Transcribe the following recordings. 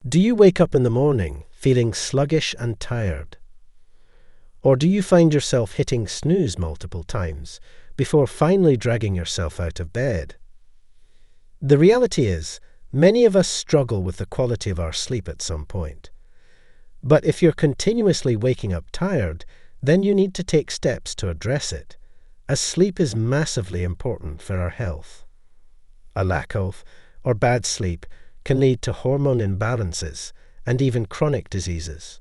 Do you wake up in the morning feeling sluggish and tired? Or do you find yourself hitting snooze multiple times before finally dragging yourself out of bed? The reality is, many of us struggle with the quality of our sleep at some point. But if you're continuously waking up tired, then you need to take steps to address it, as sleep is massively important for our health. A lack of or bad sleep can lead to hormone imbalances and even chronic diseases.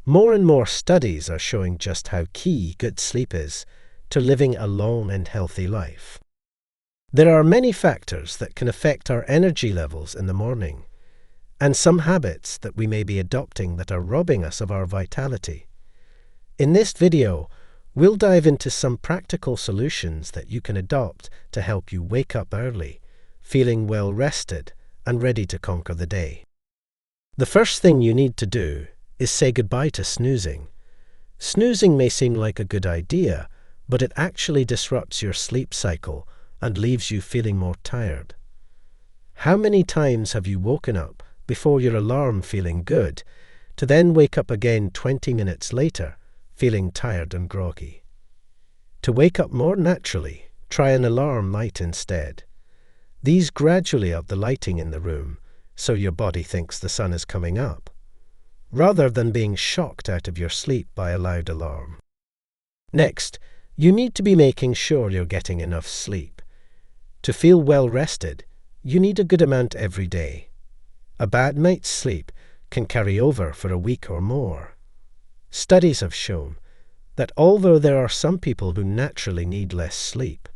More and more studies are showing just how key good sleep is to living a long and healthy life. There are many factors that can affect our energy levels in the morning, and some habits that we may be adopting that are robbing us of our vitality. In this video, we'll dive into some practical solutions that you can adopt to help you wake up early, feeling well rested and ready to conquer the day. The first thing you need to do is say goodbye to snoozing. Snoozing may seem like a good idea, but it actually disrupts your sleep cycle and leaves you feeling more tired. How many times have you woken up before your alarm feeling good, to then wake up again 20 minutes later feeling tired and groggy? To wake up more naturally, try an alarm light instead. These gradually up the lighting in the room so your body thinks the sun is coming up, rather than being shocked out of your sleep by a loud alarm. Next, you need to be making sure you're getting enough sleep. To feel well rested, you need a good amount every day. A bad night's sleep can carry over for a week or more. Studies have shown that although there are some people who naturally need less sleep,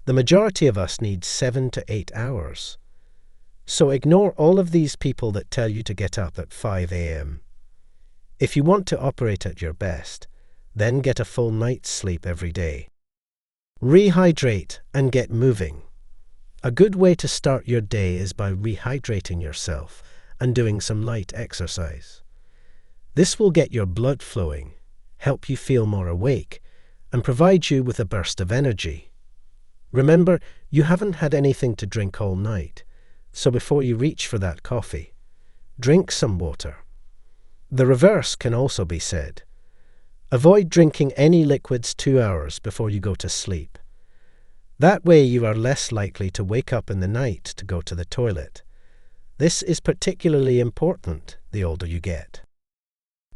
the majority of us need 7 to 8 hours. So ignore all of these people that tell you to get up at 5 a.m. If you want to operate at your best, then get a full night's sleep every day. Rehydrate and get moving. A good way to start your day is by rehydrating yourself and doing some light exercise. This will get your blood flowing, help you feel more awake, and provide you with a burst of energy. Remember, you haven't had anything to drink all night, so before you reach for that coffee, drink some water. The reverse can also be said. Avoid drinking any liquids 2 hours before you go to sleep. That way you are less likely to wake up in the night to go to the toilet. This is particularly important the older you get.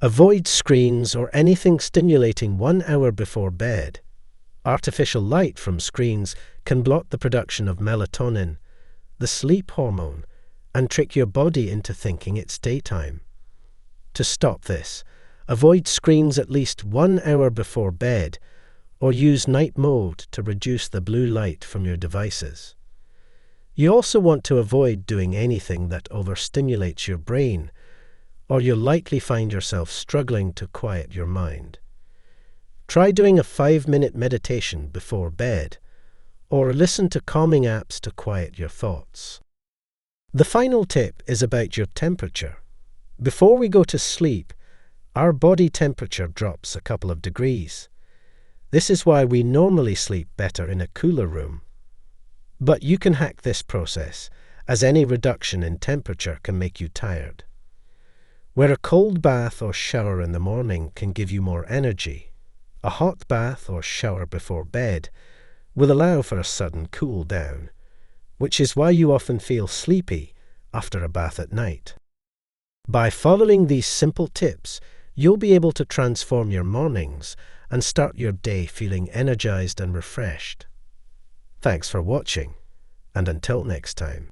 Avoid screens or anything stimulating 1 hour before bed. Artificial light from screens can block the production of melatonin, the sleep hormone, and trick your body into thinking it's daytime. To stop this, avoid screens at least 1 hour before bed, or use night mode to reduce the blue light from your devices. You also want to avoid doing anything that overstimulates your brain, or you'll likely find yourself struggling to quiet your mind. Try doing a 5-minute meditation before bed, or listen to calming apps to quiet your thoughts. The final tip is about your temperature. Before we go to sleep, our body temperature drops a couple of degrees. This is why we normally sleep better in a cooler room. But you can hack this process, as any reduction in temperature can make you tired. Where a cold bath or shower in the morning can give you more energy, a hot bath or shower before bed will allow for a sudden cool down, which is why you often feel sleepy after a bath at night. By following these simple tips, you'll be able to transform your mornings and start your day feeling energized and refreshed. Thanks for watching, and until next time.